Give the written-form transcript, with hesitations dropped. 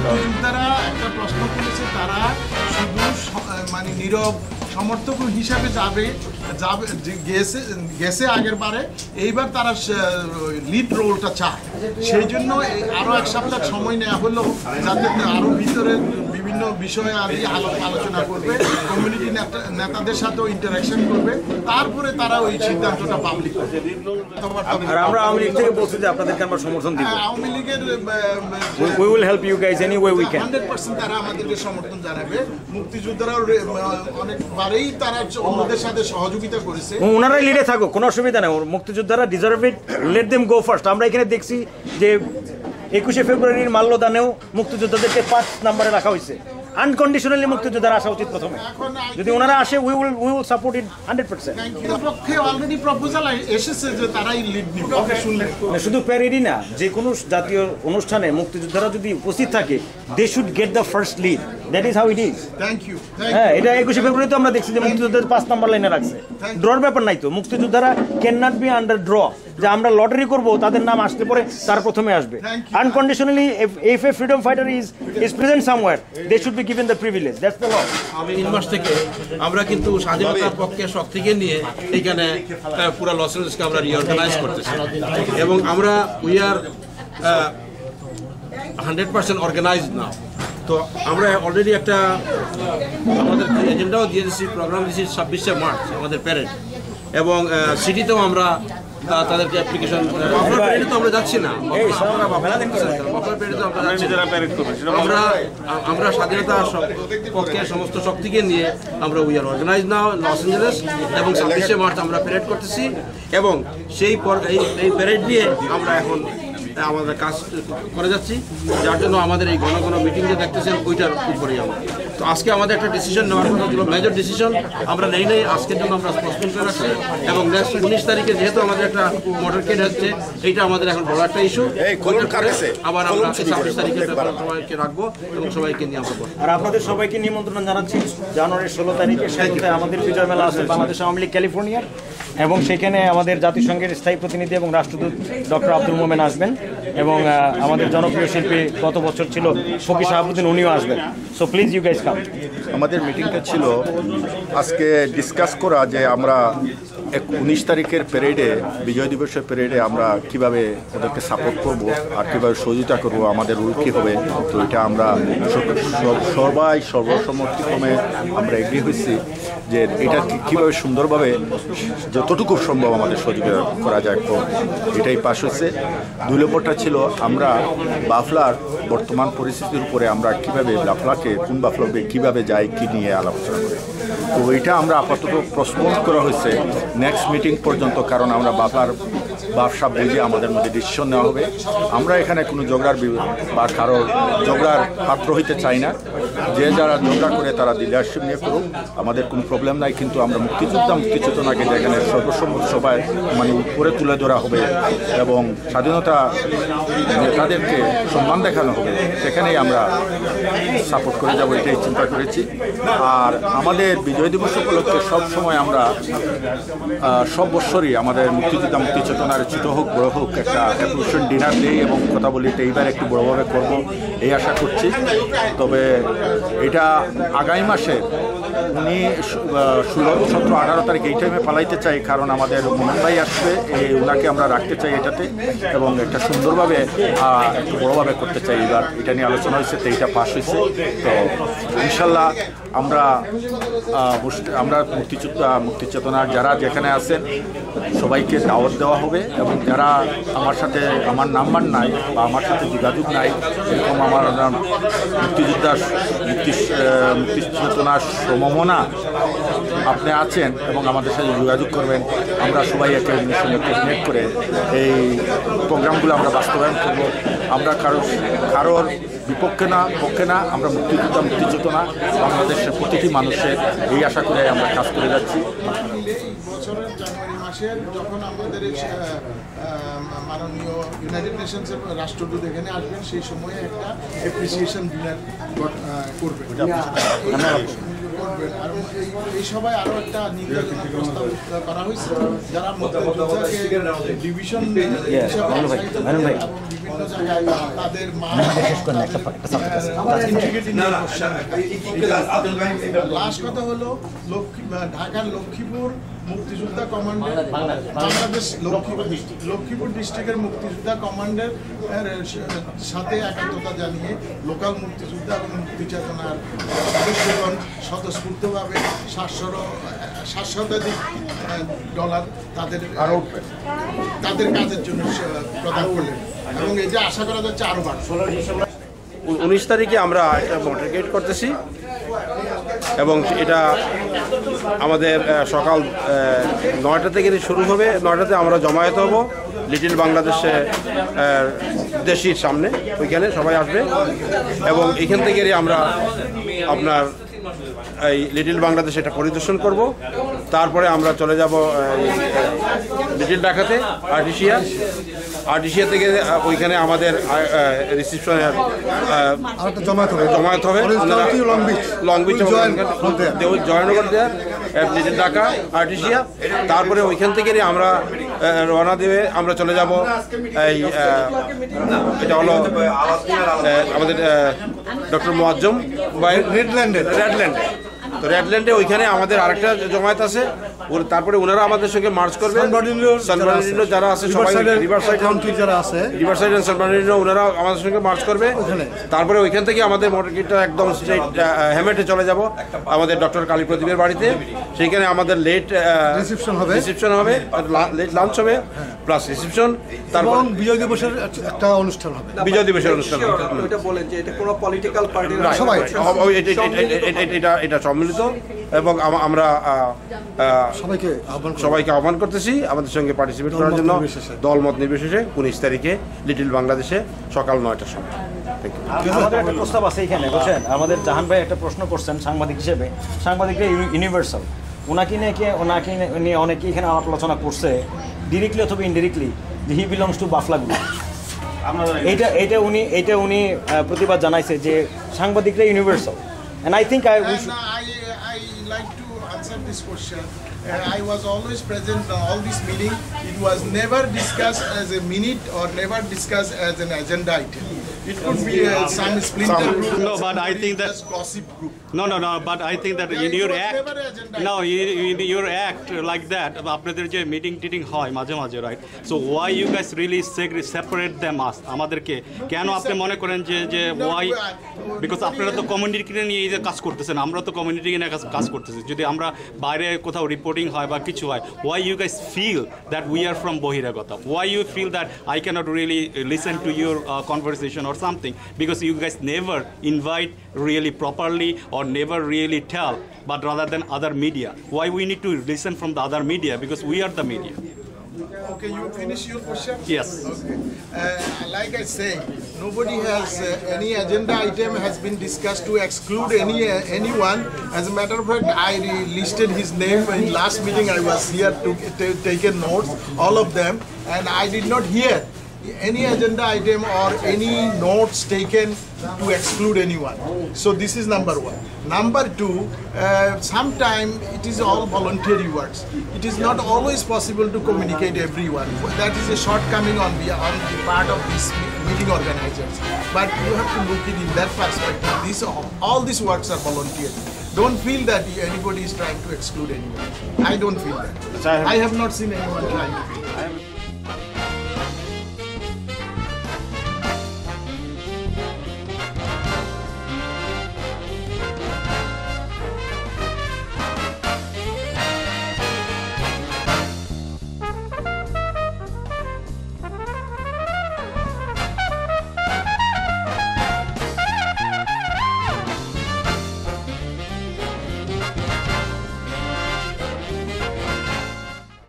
মুক্তিযোদ্ধারা একটা প্রশ্ন করেছে, তারা শুধু মানে নীরব সমর্থক হিসাবে গেছে আগের বারে, এইবার তারা লিড রোলটা চায়। সেই জন্য আরও এক সপ্তাহ সময় নেওয়া হলো, যাতে আরও ভিতরে বিভিন্ন বিষয়ে আলোচনা করবে, কমিউনিটি নেতাদের সাথেও ইন্টারাকশন করবে, তারপরে তারা ওই সিদ্ধান্তটা পাবলিক করবে। আমরা আওয়ামী লীগ থেকে বলছি যে আপনাদেরকে আমরা সমর্থন দিব। আওয়ামী লীগের we will help you guys any way we can 100% তারা আমাদেরকে সমর্থন জানাবে। মুক্তিযোদ্ধারাও অনেকবারেই তারা অন্যদের সাথে সহযোগিতা করেছে। ওনারাই লিডে থাকুক, কোনো অসুবিধা নেই। মুক্তিযোদ্ধারা ডিজার্ভ ইট, লেট দেম গো ফার্স্ট। আমরা এখানে দেখছি যে 21শে ফেব্রুয়ারির মাল্যদানেও মুক্তিযোদ্ধাদেরকে 5 নম্বরে রাখা হয়েছে। আনকন্ডিশনালি মুক্তিযোদ্ধারা আসা উচিত প্রথমে। যদি ওনারা আসে উই উইল সাপোর্ট ইট 100%। পক্ষে অলরেডি প্রপোজাল এসেছে যে তারাই লিড নিবে। শুধু প্যারেডই না, যে কোনো জাতীয় অনুষ্ঠানে মুক্তিযোদ্ধারা যদি উপস্থিত থাকে, they should get the first lead. That is how it is. Thank you. হ্যাঁ, এটা 21শে ফেব্রুয়ারি তো আমরা দেখছি যে মুক্তিযোদ্ধাদের 5 নম্বর লাইনে রাখছে। ড্রর ব্যাপার নাই তো, মুক্তিযোদ্ধারা can not be under draw, যে আমরা লটারি করব তাদের নাম আসতে পরে তার প্রথমে আসবে। Unconditionally if a freedom fighter is present somewhere, they should be given the privilege. That's the law. আমি 3 মাস থেকে আমরা কিন্তু স্বাধীনতার পক্ষে শক্তিকে নিয়ে এখানে পুরো লস এঞ্জেলেসকে আমরা রিঅর্গানাইজ করতেছি, এবং আমরা উই আর 100% অর্গানাইজড নাও। তো আমরা অলরেডি একটা আমাদের এজেন্ডাও দিয়ে দিচ্ছি, প্রোগ্রাম দিচ্ছি 26শে মার্চ আমাদের প্যারেড, এবং সিটিতেও আমরা তাদেরকে অ্যাপ্লিকেশন। প্যারেডে তো আমরা যাচ্ছি না, আমরা স্বাধীনতা পক্ষে সমস্ত শক্তিকে নিয়ে আমরা we are organize now Los Angeles 26শে মার্চ আমরা প্যারেড করতেছি, এবং সেই এই প্যারেড নিয়ে আমরা এখন আমাদের কাজ করে যাচ্ছি, যার জন্য আমাদের এই ঘন ঘন মিটিং যে দেখতেছেন ওইটার উপরেই আমরা। তো আজকে আমাদের একটা ডিসিশন নেওয়ার কথা ছিল, মেজর ডিসিশন আমরা নেই আজকের জন্য আমরা পোস্টপোন করে রাখছি, এবং নেক্সট 19 তারিখে যেহেতু আমাদের একটা মোটরকেড হচ্ছে, এইটা আমাদের এখন বড় একটা ইস্যু। আবার আমরা 26 তারিখে সবাইকে রাখবো এবং সবাইকে নিয়ে আমরা করবো। আর আপনাদের সবাইকে নিমন্ত্রণ জানাচ্ছি জানুয়ারির 16 তারিখে সেখানে আমাদের বিজয় মেলা আছে বাংলাদেশ আওয়ামী লীগ ক্যালিফোর্নিয়ার, এবং সেখানে আমাদের জাতিসংঘের স্থায়ী প্রতিনিধি এবং রাষ্ট্রদূত ডক্টর আব্দুল মোমেন আসবেন, এবং আমাদের জনপ্রিয় শিল্পী গত বছর ছিল ফকির শাহাবুদ্দিন, উনিও আসবেন। সো প্লিজ ইউ গাইজ কাম। আমাদের মিটিংটা ছিল আজকে ডিসকাস করা যে আমরা 19 তারিখের প্যারেডে, বিজয় দিবসের প্যারেডে আমরা কিভাবে ওদেরকে সাপোর্ট করব আর কীভাবে সহযোগিতা করব, আমাদের রুল কী হবে। তো এটা আমরা সবাই সর্বসম্মতিক্রমে আমরা এগ্রি হয়েছি যে এটা কীভাবে সুন্দরভাবে যতটুকু সম্ভব আমাদের সহযোগিতা করা যায়, তো এটাই পাস হয়েছে। 2 নম্বরটা ছিল আমরা বাফলার বর্তমান পরিস্থিতির উপরে আমরা কীভাবে বাফলাকে, কোন বাফলাকে কীভাবে যাই কী নিয়ে আলোচনা করি। তো এটা আমরা আপাতত পোস্টপোন করা হয়েছে নেক্সট মিটিং পর্যন্ত, কারণ আমরা বাফলার ব্যবসা বুঝে আমাদের মধ্যে ডিসিশন নেওয়া হবে। আমরা এখানে কোনো ঝগড়ার বা কারো ঝগড়ার পাত্র হইতে চাই না। যে যারা ঝগড়া করে তারা লিডারশিপ নিয়ে করুক, আমাদের কোনো প্রবলেম নাই। কিন্তু আমরা মুক্তি চেতনাকে যেখানে সর্বসম্মত সবাই মানে উপরে তুলে ধরা হবে এবং স্বাধীনতা তাদেরকে সম্মান দেখানো হবে, সেখানেই আমরা সাপোর্ট করে যাবো, এটাই চিন্তা করেছি। আর আমাদের বিজয় দিবস উপলক্ষে সবসময় আমরা সব বছরই আমাদের মুক্তিযোদ্ধা মুক্তি চেতনার ছোটো হোক বড়ো হোক একটা অ্যাপ্রিসিয়েশন ডিনার দিই এবং কথা বলি, এইবার একটু বড়োভাবে করব এই আশা করছি। তবে এটা আগামী মাসে 16, 17, 18 তারিখ এই টাইমে পালাইতে চাই, কারণ আমাদের মোহনভাই আসবে, ওনাকে আমরা রাখতে চাই এটাতে, এবং একটা সুন্দরভাবে একটু বড়োভাবে করতে চাই। এবার এটা নিয়ে আলোচনা হয়েছে, তো এইটা পাস হয়েছে। তো ইনশাল্লাহ আমরা মুক্তি চেতনার যারা যেখানে আছেন সবাইকে দাওয়াত দেওয়া হবে, এবং যারা আমার নাম্বার নাই বা আমার সাথে যোগাযোগ নাই, এরকম আমার মুক্তি চেতনার সমমনা আপনি আছেন এবং আমাদের সাথে যোগাযোগ করবেন। আমরা সবাই একটা জিনিসের সঙ্গে কোঅর্ডিনেট করে এই প্রোগ্রামগুলো আমরা বাস্তবায়ন করব। আমরা কারোর বিপক্ষে না, পক্ষে না, আমরা মুক্তি চেতনা বাংলাদেশের প্রতিটি মানুষের এই আশা করে আমরা কাজ করে যাচ্ছি। বছরের জানুয়ারি মাসের যখন আমাদের মাননীয় ইউনাইটেড নেশনসের রাষ্ট্রদূত এখানে আসবেন, সেই সময়ে একটা অ্যাপ্রিসিয়েশন ডিনার করবেন। আর এই সভায় আরও একটা নির্বাচন প্রস্তাব করা হয়েছে, যারা মুক্তিযোদ্ধাকে ডিভিশন হিসাবে বিভিন্ন জায়গায় তাদের লাস্ট কথা হলো ঢাকার লক্ষ্মীপুর মুক্তিযোদ্ধা কমান্ডের বাংলাদেশ লক্ষ্মীপুর ডিস্ট্রিক্টের মুক্তিযোদ্ধা কমান্ডের সাথে একাত্মতা জানিয়ে লোকাল মুক্তিযোদ্ধা এবং মুক্তি চেতনার সদস্যগণ স্বতঃস্ফূর্তভাবে 700 ডলার তাদের কাজের জন্য প্রদান করলেন এবং এটা আশা করা যাচ্ছে আরো বাড়বে। 19 তারিখে আমরা এটা মোটিভেট করতেছি এবং এটা আমাদের সকাল 9টা থেকে শুরু হবে। 9টাতে আমরা জমায়েত হব লিটল বাংলাদেশে দেশির সামনে, ওইখানে সবাই আসবে এবং এখান থেকে আমরা আপনার এই লিটল বাংলাদেশ এটা পরিদর্শন করব। তারপরে আমরা চলে যাব লিটল ঢাকাতে আর্টিসিয়া থেকে ওইখানে আমাদের রিসিপশনের জমায়েত হবে লং বিচ জয়নগর দেওয়ার লিটল ঢাকা আর্টিসিয়া। তারপরে ওইখান থেকে আমরা রওনা দেবে, আমরা চলে যাব এই এটা হলো আমাদের ডক্টর মোয়াজ্জম রেডল্যান্ডে। তো রেডল্যান্ডে ওইখানে আমাদের আরেকটা জমায়েত আছে, তারপরে ওনারা আমাদের সঙ্গে মার্চ করবে। সান বার্নার্ডিনো যারা আছে সবাই রিভারসাইড এন্ড সান বার্নার্ডিনো ওনারা আমাদের সঙ্গে মার্চ করবে। তারপরে ওইখান থেকে আমাদের মোটরকিটটা একদম স্ট্রেট হেমেটে চলে যাব আমাদের ডক্টর কালী প্রদীপের বাড়িতে। সেইখানে আমাদের লেট রিসেপশন হবে, লেট লাঞ্চ হবে প্লাস রিসেপশন। তারপর বিজয় দিবসের একটা অনুষ্ঠান হবে, বিজয় দিবসের অনুষ্ঠান হবে। এটা বলেন যে এটা কোনো পলিটিক্যাল পার্টি সবাই এটা সম্মিলিত এবং আমরা সবাইকে আহ্বান করতেছি আমাদের সঙ্গে পার্টিসিপেট করার জন্য দলমত নির্বিশেষে 19 তারিখে লিটল বাংলাদেশে সকাল 9টার সময়। আমাদের একটা প্রস্তাব আছে এখানে, বুঝছেন? আমাদের জাহান ভাই একটা প্রশ্ন করছেন সাংবাদিক হিসেবে, সাংবাদিকরা ইউনিভার্সাল, ওনাকে নিয়ে অনেকে এখানে আলাপ আলোচনা করছে ডিরেক্টলি অথবা ইনডিরেক্টলি যে হি বিলংস টু বাফলা গ্রুপ। এইটা উনি প্রতিবাদ জানাইছে যে সাংবাদিকরা universal. And I think I like to answer this question. I was always present in all this meeting. It was never discussed as a minute or never discussed as an agenda item. It could be some splinter group. No, but I think that gossip group. No. But I think that in your act, in your act like that, আপনাদের যে meeting হয় মাঝে মাঝে, right? So why you guys really separate them us? আমাদেরকে কেন আপনি মনে করেন যে why? Because আপনারা তো কমিউনিটিকে নিয়ে এই যে কাজ করতেছেন, আমরা তো কমিউনিটিকে নিয়ে কাজ করতেছি। যদি আমরা বাইরে কোথাও রিপোর্টিং হয় বা কিছু হয়, why you guys feel that we are from বহিরাগত? Why you feel that I cannot really listen to your conversation or something? Because you guys never invite really properly or never really tell, but rather than other media. Why we need to listen from the other media? Because we are the media. Okay, you finish your question? Yes. Okay. Like I say, nobody has any agenda item has been discussed to exclude anyone. As a matter of fact, I listed his name in last meeting. I was here to take notes, all of them, and I did not hear any agenda item or any notes taken to exclude anyone. So this is number one. Number two, sometimes it is all voluntary works. It is not always possible to communicate everyone. That is a shortcoming on the part of these meeting organizers. But you have to look it in that perspective. All these works are voluntary. Don't feel that anybody is trying to exclude anyone. I don't feel that. I have not seen anyone trying to do that.